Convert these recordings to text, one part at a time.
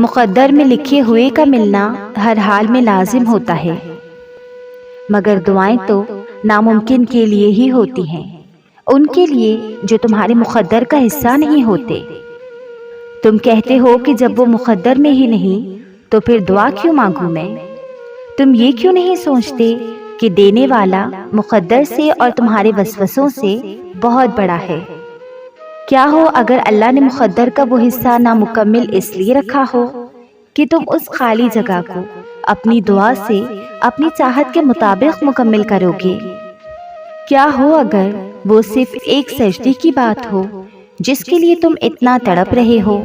مقدر میں لکھے ہوئے کا ملنا ہر حال میں لازم ہوتا ہے، مگر دعائیں تو ناممکن کے لیے ہی ہوتی ہیں، ان کے لیے جو تمہارے مقدر کا حصہ نہیں ہوتے۔ تم کہتے ہو کہ جب وہ مقدر میں ہی نہیں تو پھر دعا کیوں مانگوں میں؟ تم یہ کیوں نہیں سوچتے کہ دینے والا مقدر سے اور تمہارے وسوسوں سے بہت بڑا ہے؟ کیا ہو اگر اللہ نے مقدر کا وہ حصہ نامکمل اس لیے رکھا ہو کہ تم اس خالی جگہ کو اپنی دعا سے اپنی چاہت کے مطابق مکمل کرو گے؟ کیا ہو اگر وہ صرف ایک سجدے کی بات ہو جس کے لیے تم اتنا تڑپ رہے ہو؟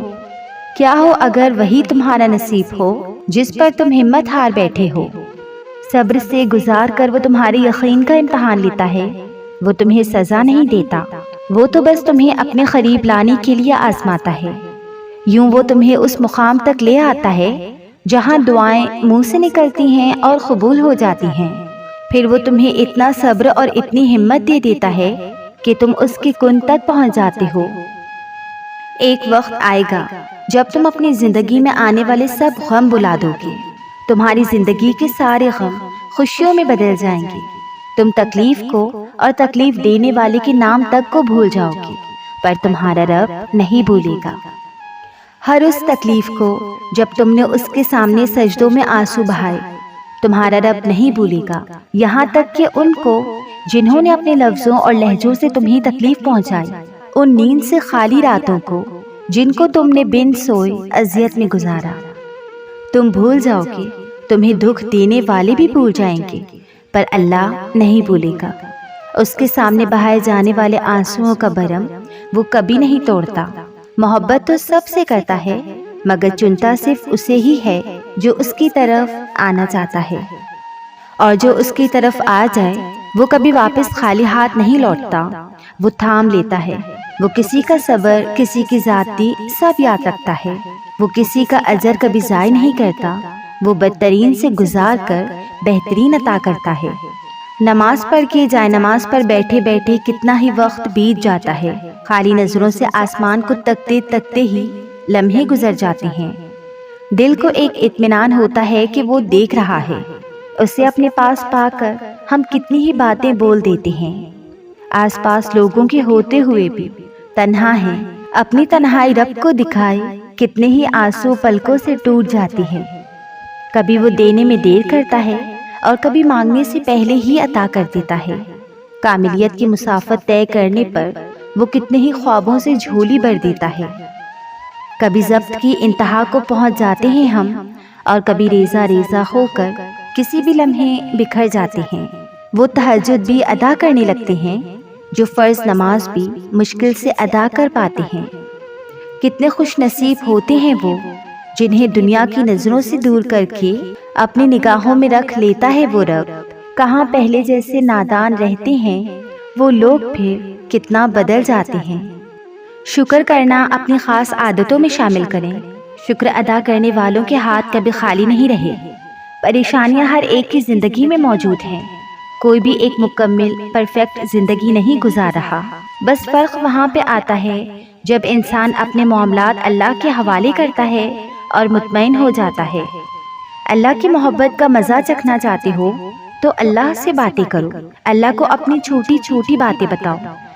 کیا ہو اگر وہی تمہارا نصیب ہو جس پر تم ہمت ہار بیٹھے ہو؟ صبر سے گزار کر وہ تمہارے یقین کا امتحان لیتا ہے، وہ تمہیں سزا نہیں دیتا، وہ تو بس تمہیں اپنے قریب لانے کے لیے آزماتا ہے۔ یوں وہ تمہیں اس مقام تک لے آتا ہے جہاں دعائیں منہ سے نکلتی ہیں اور قبول ہو جاتی ہیں، پھر وہ تمہیں اتنا صبر اور اتنی ہمت دے دیتا ہے کہ تم اس کے کن تک پہنچ جاتے ہو۔ ایک وقت آئے گا جب تم اپنی زندگی میں آنے والے سب غم بلا دو گے، تمہاری زندگی کے سارے غم خوشیوں میں بدل جائیں گے، تم تکلیف کو اور تکلیف دینے والے کے نام تک کو بھول جاؤ گے، پر تمہارا رب نہیں بھولے گا۔ ہر اس تکلیف کو جب تم نے اس کے سامنے سجدوں میں آنسو بہائے، تمہارا رب نہیں بھولے گا، یہاں تک کہ ان کو جنہوں نے اپنے لفظوں اور لہجوں سے تمہیں تکلیف پہنچائی، ان نیند سے خالی راتوں کو جن کو تم نے بن سوئے اذیت میں گزارا۔ تم بھول جاؤ گے، تمہیں دکھ دینے والے بھی بھول جائیں گے، پر اللہ نہیں بھولے گا۔ اس کے سامنے بہائے جانے والے آنسوؤں کا بھرم وہ کبھی نہیں توڑتا۔ محبت تو سب سے کرتا ہے، مگر چنتا صرف اسے ہی ہے جو اس کی طرف آنا چاہتا ہے، اور جو اس کی طرف آ جائے وہ کبھی واپس خالی ہاتھ نہیں لوٹتا، وہ تھام لیتا ہے۔ وہ کسی کا صبر، کسی کی ذاتی سب یاد رکھتا ہے، وہ کسی کا اجر کبھی ضائع نہیں کرتا، وہ بدترین سے گزار کر بہترین عطا کرتا ہے۔ نماز پڑھ کے جائے نماز پر بیٹھے بیٹھے کتنا ہی وقت بیت جاتا ہے، خالی نظروں سے آسمان کو تکتے تکتے ہی لمحے گزر جاتے ہیں۔ دل کو ایک اطمینان ہوتا ہے کہ وہ دیکھ رہا ہے، اسے اپنے پاس پا کر ہم کتنی ہی باتیں بول دیتے ہیں، آس پاس لوگوں کے ہوتے ہوئے بھی تنہا ہیں، اپنی تنہائی رب کو دکھائے کتنے ہی آنسو پلکوں سے ٹوٹ جاتے ہیں۔ کبھی وہ دینے میں دیر کرتا ہے اور کبھی مانگنے سے پہلے ہی عطا کر دیتا ہے۔ کاملیت کی مسافت طے کرنے پر وہ کتنے ہی خوابوں سے جھولی بھر دیتا ہے۔ کبھی ضبط کی انتہا کو پہنچ جاتے ہیں ہم، اور کبھی ریزہ ریزہ ہو کر کسی بھی لمحے بکھر جاتے ہیں۔ وہ تہجد بھی ادا کرنے لگتے ہیں جو فرض نماز بھی مشکل سے ادا کر پاتے ہیں۔ کتنے خوش نصیب ہوتے ہیں وہ جنہیں دنیا کی نظروں سے دور کر کے اپنی نگاہوں میں رکھ لیتا ہے وہ رب۔ کہاں پہلے جیسے نادان رہتے ہیں وہ لوگ پھر کتنا بدل جاتے ہیں۔ شکر کرنا اپنی خاص عادتوں میں شامل کریں۔ شکر ادا کرنے والوں کے ہاتھ کبھی خالی نہیں رہے۔ پریشانیاں ہر ایک کی زندگی میں موجود ہیں، کوئی بھی ایک مکمل پرفیکٹ زندگی نہیں گزار رہا، بس فرق وہاں پہ آتا ہے جب انسان اپنے معاملات اللہ کے حوالے کرتا ہے اور مطمئن ہو جاتا ہے۔ اللہ کی محبت کا مزہ چکھنا چاہتے ہو تو اللہ سے باتیں کرو، اللہ کو اپنی چھوٹی چھوٹی باتیں بتاؤ،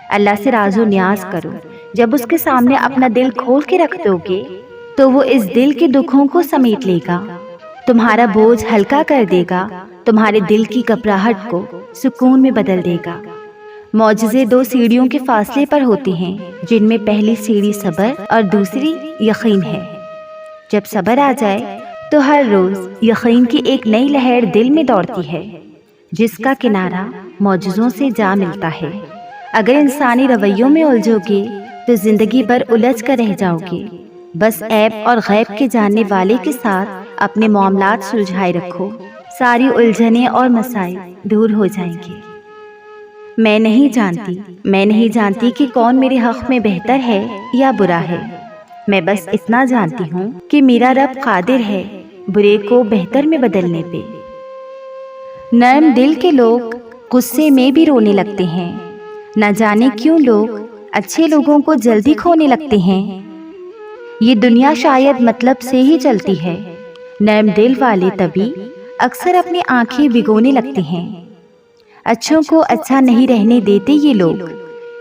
اللہ سے راز و نیاز کرو۔ جب اس کے سامنے اپنا دل کھول کے رکھ دو گے تو وہ اس دل کے دکھوں کو سمیٹ لے گا، تمہارا بوجھ ہلکا کر دے گا، تمہارے دل کی گھبراہٹ کو سکون میں بدل دے گا۔ معجزے دو سیڑھیوں کے فاصلے پر ہوتے ہیں، جن میں پہلی سیڑھی صبر اور دوسری یقین ہے۔ جب صبر آ جائے تو ہر روز یقین کی ایک نئی لہر دل میں دوڑتی ہے، جس کا کنارہ معجزوں سے جا ملتا ہے۔ اگر انسانی رویوں میں الجھو گے تو زندگی بھر الجھ کر رہ جاؤ گے۔ بس عیب اور غیب کے جاننے والے کے ساتھ اپنے معاملات سلجھائے رکھو، ساری الجھنیں اور مسائل دور ہو جائیں گے۔ میں نہیں جانتی کہ کون میرے حق میں بہتر ہے یا برا ہے، میں بس اتنا جانتی ہوں کہ میرا رب قادر ہے برے کو بہتر میں بدلنے پہ۔ نرم دل کے لوگ غصے میں بھی رونے لگتے ہیں، نہ جانے کیوں لوگ اچھے لوگوں کو جلدی کھونے لگتے ہیں۔ یہ دنیا شاید مطلب سے ہی چلتی ہے۔ نرم دل والے تبھی اکثر اپنی آنکھیں بھگونے لگتے ہیں۔ اچھوں کو اچھا نہیں رہنے دیتے یہ لوگ،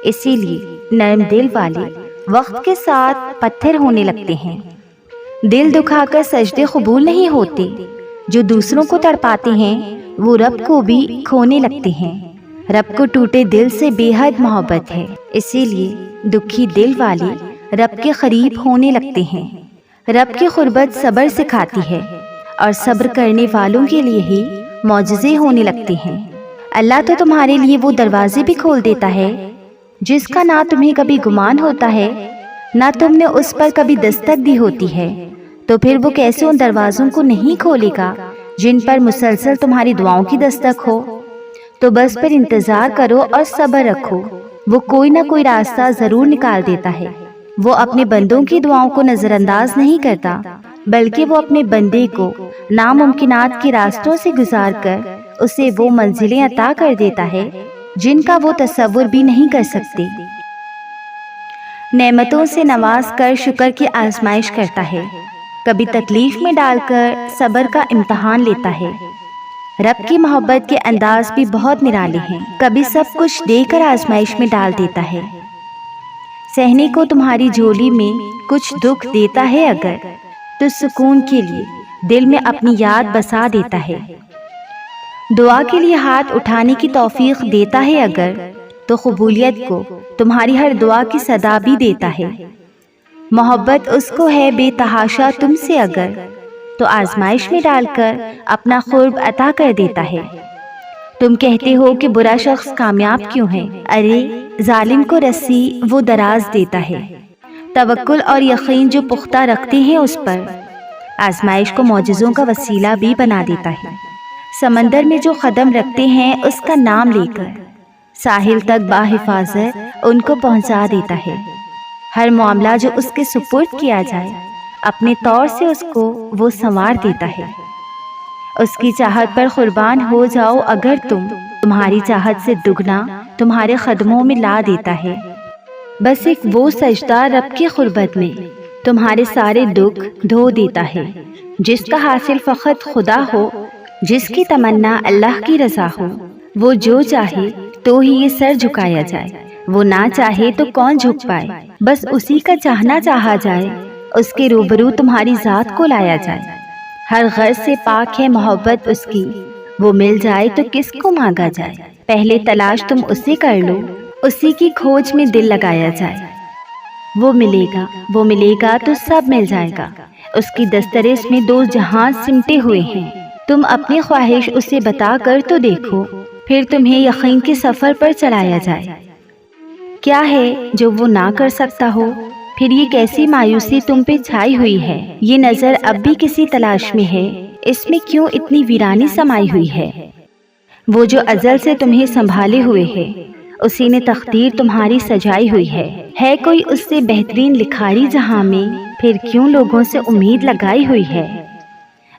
اسی لیے نرم دل والے وقت کے ساتھ پتھر ہونے لگتے ہیں۔ دل دکھا کر سجدے قبول نہیں ہوتے۔ جو دوسروں کو تڑپاتے ہیں وہ رب کو بھی کھونے لگتے ہیں۔ رب کو ٹوٹے دل سے بے حد محبت ہے، اسی لیے دکھی دل والے رب کے قریب ہونے لگتے ہیں۔ رب کی قربت صبر سکھاتی ہے اور صبر کرنے والوں کے لیے ہی معجزے ہونے لگتے ہیں۔ اللہ تو تمہارے لیے وہ دروازے بھی کھول دیتا ہے جس کا نہ تمہیں کبھی گمان ہوتا ہے نہ تم نے اس پر کبھی دستک دی ہوتی ہے، تو پھر وہ کیسے ان دروازوں کو نہیں کھولے گا جن پر مسلسل تمہاری دعاؤں کی دستک ہو؟ تو بس پھر انتظار کرو اور صبر رکھو، وہ کوئی نہ کوئی راستہ ضرور نکال دیتا ہے۔ وہ اپنے بندوں کی دعاؤں کو نظر انداز نہیں کرتا، بلکہ وہ اپنے بندے کو ناممکنات کے راستوں سے گزار کر اسے وہ منزلیں عطا کر دیتا ہے جن کا وہ تصور بھی نہیں کر سکتے۔ نعمتوں سے نواز کر شکر کی آزمائش کرتا ہے، کبھی تکلیف میں ڈال کر صبر کا امتحان لیتا ہے۔ رب کی محبت کے انداز بھی بہت نرالے ہیں، کبھی سب کچھ دے کر آزمائش میں ڈال دیتا ہے۔ سہنے کو تمہاری جھولی میں کچھ دکھ دیتا ہے اگر، تو سکون کے لیے دل میں اپنی یاد بسا دیتا ہے۔ دعا کے لیے ہاتھ اٹھانے کی توفیق دیتا ہے اگر، تو قبولیت کو تمہاری ہر دعا کی صدا بھی دیتا ہے۔ محبت اس کو ہے بے تحاشا تم سے اگر، تو آزمائش میں ڈال کر اپنا قرب عطا کر دیتا ہے۔ تم کہتے ہو کہ برا شخص کامیاب کیوں ہے؟ ارے ظالم کو رسی وہ دراز دیتا ہے۔ توکل اور یقین جو پختہ رکھتے ہیں اس پر، آزمائش کو معجزوں کا وسیلہ بھی بنا دیتا ہے۔ سمندر میں جو قدم رکھتے ہیں اس کا نام لے کر، ساحل تک باحفاظت ان کو پہنچا دیتا ہے۔ ہر معاملہ جو اس کے سپرد کیا جائے، اپنے طور سے اس کو وہ سنوار دیتا ہے۔ اس کی چاہت پر قربان ہو جاؤ اگر تمہاری چاہت سے دگنا تمہارے قدموں میں لا دیتا ہے۔ بس ایک وہ سجدہ رب کی قربت میں تمہارے سارے دکھ دھو دیتا ہے۔ جس کا حاصل فقط خدا ہو، جس کی تمنا اللہ کی رضا ہو، وہ جو چاہے تو ہی یہ سر جھکایا جائے، وہ نہ چاہے تو کون جھک پائے۔ بس اسی کا چاہنا چاہا جائے، اس کے روبرو تمہاری ذات کو لایا جائے۔ ہر غرض سے پاک ہے محبت اس کی، وہ مل جائے تو کس کو مانگا جائے۔ پہلے تلاش تم اسے کر لو، اسی کی کھوج میں دل لگایا جائے۔ وہ ملے گا تو سب مل جائے گا، اس کی دسترس میں دو جہاں سمٹے ہوئے ہیں۔ تم اپنی خواہش اسے بتا کر تو دیکھو، پھر تمہیں یقین کے سفر پر چلایا جائے۔ کیا ہے جو وہ نہ کر سکتا ہو؟ پھر یہ کیسی مایوسی تم پہ چھائی ہوئی ہے؟ یہ نظر اب بھی کسی تلاش میں ہے، اس میں کیوں اتنی ویرانی سمائی ہوئی ہے؟ وہ جو ازل سے تمہیں سنبھالے ہوئے ہے، اسی نے تقدیر تمہاری سجائی ہوئی ہے کوئی اس سے بہترین لکھاری جہاں میں، پھر کیوں لوگوں سے امید لگائی ہوئی ہے؟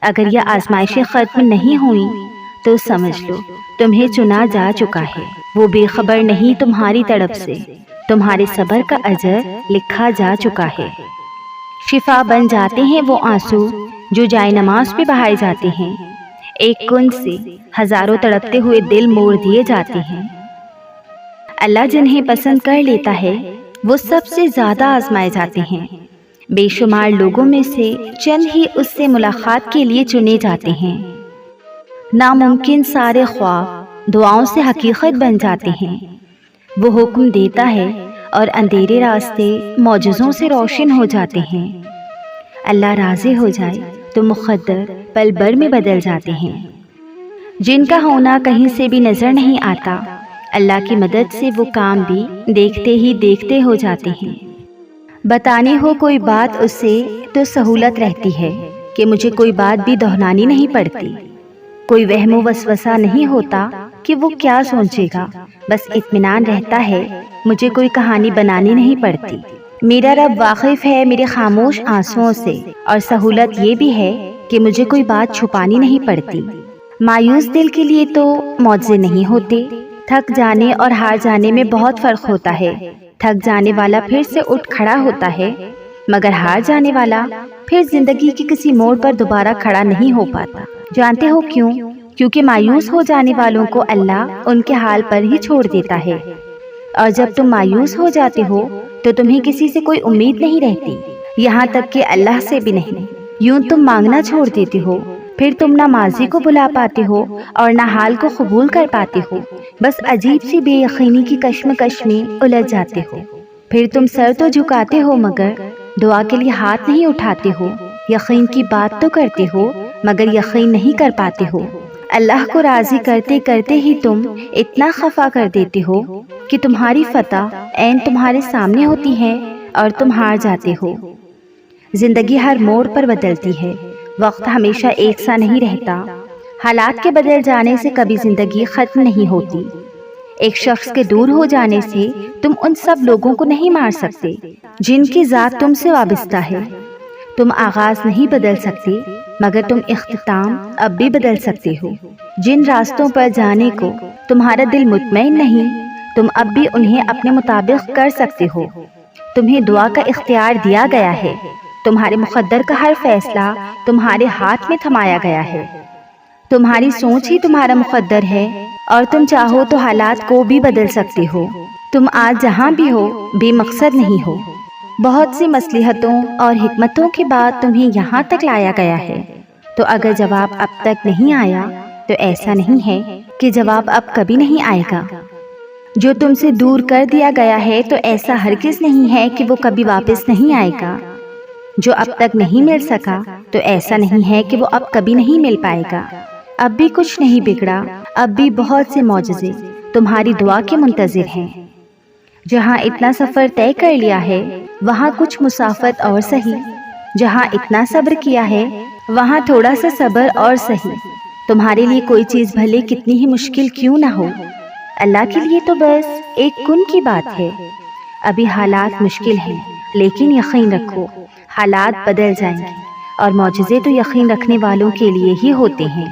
اگر یہ آزمائشیں ختم نہیں ہوئی تو سمجھ لو تمہیں چنا جا چکا ہے۔ وہ بے خبر نہیں تمہاری طرف سے، تمہارے صبر کا اجر لکھا جا چکا ہے۔ شفا بن جاتے ہیں وہ آنسو جو جائے نماز پہ بہائے جاتے ہیں، ایک کن سے ہزاروں تڑپتے ہوئے دل موڑ دیے جاتے ہیں۔ اللہ جنہیں پسند کر لیتا ہے وہ سب سے زیادہ آزمائے جاتے ہیں۔ بے شمار لوگوں میں سے چند ہی اس سے ملاقات کے لیے چنے جاتے ہیں۔ ناممکن سارے خواب دعاؤں سے حقیقت بن جاتے ہیں۔ وہ حکم دیتا ہے اور اندھیرے راستے معجزوں سے روشن ہو جاتے ہیں۔ اللہ راضی ہو جائے تو مقدر پل بھر میں بدل جاتے ہیں۔ جن کا ہونا کہیں سے بھی نظر نہیں آتا، اللہ کی مدد سے وہ کام بھی دیکھتے ہی دیکھتے ہو جاتے ہیں۔ بتانے ہو کوئی بات اس سے تو سہولت رہتی ہے کہ مجھے کوئی بات بھی دہرانی نہیں پڑتی۔ کوئی وہم و وسوسہ نہیں ہوتا کہ وہ کیا سوچے گا، بس اطمینان رہتا ہے مجھے کوئی کہانی بنانی نہیں پڑتی۔ میرا رب واقف ہے میرے خاموش آنسوؤں سے، اور سہولت یہ بھی ہے کہ مجھے کوئی بات چھپانی نہیں پڑتی۔ مایوس دل کے لیے تو معجزے نہیں ہوتے۔ تھک جانے اور ہار جانے میں بہت فرق ہوتا ہے۔ تھک جانے والا پھر سے اٹھ کھڑا ہوتا ہے، مگر ہار جانے والا پھر زندگی کے کسی موڑ پر دوبارہ کھڑا نہیں ہو پاتا۔ جانتے ہو کیوں؟ کیونکہ مایوس ہو جانے والوں کو اللہ ان کے حال پر ہی چھوڑ دیتا ہے، اور جب تم مایوس ہو جاتے ہو تو تمہیں کسی سے کوئی امید نہیں رہتی، یہاں تک کہ اللہ سے بھی نہیں۔ یوں تم مانگنا چھوڑ دیتے ہو، پھر تم نہ ماضی کو بلا پاتے ہو اور نہ حال کو قبول کر پاتے ہو، بس عجیب سی بے یقینی کی کشمکش میں الجھ جاتے ہو۔ پھر تم سر تو جھکاتے ہو مگر دعا کے لیے ہاتھ نہیں اٹھاتے ہو، یقین کی بات تو کرتے ہو مگر یقین نہیں کر پاتے ہو۔ اللہ کو راضی کرتے کرتے ہی تم اتنا خفا کر دیتے ہو کہ تمہاری فتح عین تمہارے سامنے ہوتی ہے اور تم ہار جاتے ہو۔ زندگی ہر موڑ پر بدلتی ہے، وقت ہمیشہ ایک سا نہیں رہتا، حالات کے بدل جانے سے کبھی زندگی ختم نہیں ہوتی۔ ایک شخص کے دور ہو جانے سے تم ان سب لوگوں کو نہیں مار سکتے جن کی ذات تم سے وابستہ ہے۔ تم آغاز نہیں بدل سکتے مگر تم اختتام اب بھی بدل سکتے ہو۔ جن راستوں پر جانے کو تمہارا دل مطمئن نہیں، تم اب بھی انہیں اپنے مطابق کر سکتے ہو۔ تمہیں دعا کا اختیار دیا گیا ہے، تمہارے مقدر کا ہر فیصلہ تمہارے ہاتھ میں تھمایا گیا ہے۔ تمہاری سوچ ہی تمہارا مقدر ہے اور تم چاہو تو حالات کو بھی بدل سکتے ہو۔ تم آج جہاں بھی ہو بے مقصد نہیں ہو، بہت سی مصلحتوں اور حکمتوں کے بعد تمہیں یہاں تک لایا گیا ہے۔ تو اگر جواب اب تک نہیں آیا تو ایسا نہیں ہے کہ جواب اب کبھی نہیں آئے گا۔ جو تم سے دور کر دیا گیا ہے تو ایسا ہرگز نہیں ہے کہ وہ کبھی واپس نہیں آئے گا۔ جو اب تک نہیں مل سکا تو ایسا نہیں ہے کہ وہ اب کبھی نہیں مل پائے گا۔ اب بھی کچھ نہیں بگڑا، اب بھی بہت سے معجزے تمہاری دعا کے منتظر ہیں۔ جہاں اتنا سفر طے کر لیا ہے وہاں کچھ مسافت اور سہی، جہاں اتنا صبر کیا ہے وہاں تھوڑا سا صبر اور سہی۔ تمہارے لیے کوئی چیز بھلے کتنی ہی مشکل کیوں نہ ہو، اللہ کے لیے تو بس ایک کن کی بات ہے۔ ابھی حالات مشکل ہیں لیکن یقین رکھو حالات بدل جائیں گے، اور معجزے تو یقین رکھنے والوں کے لیے ہی ہوتے ہیں۔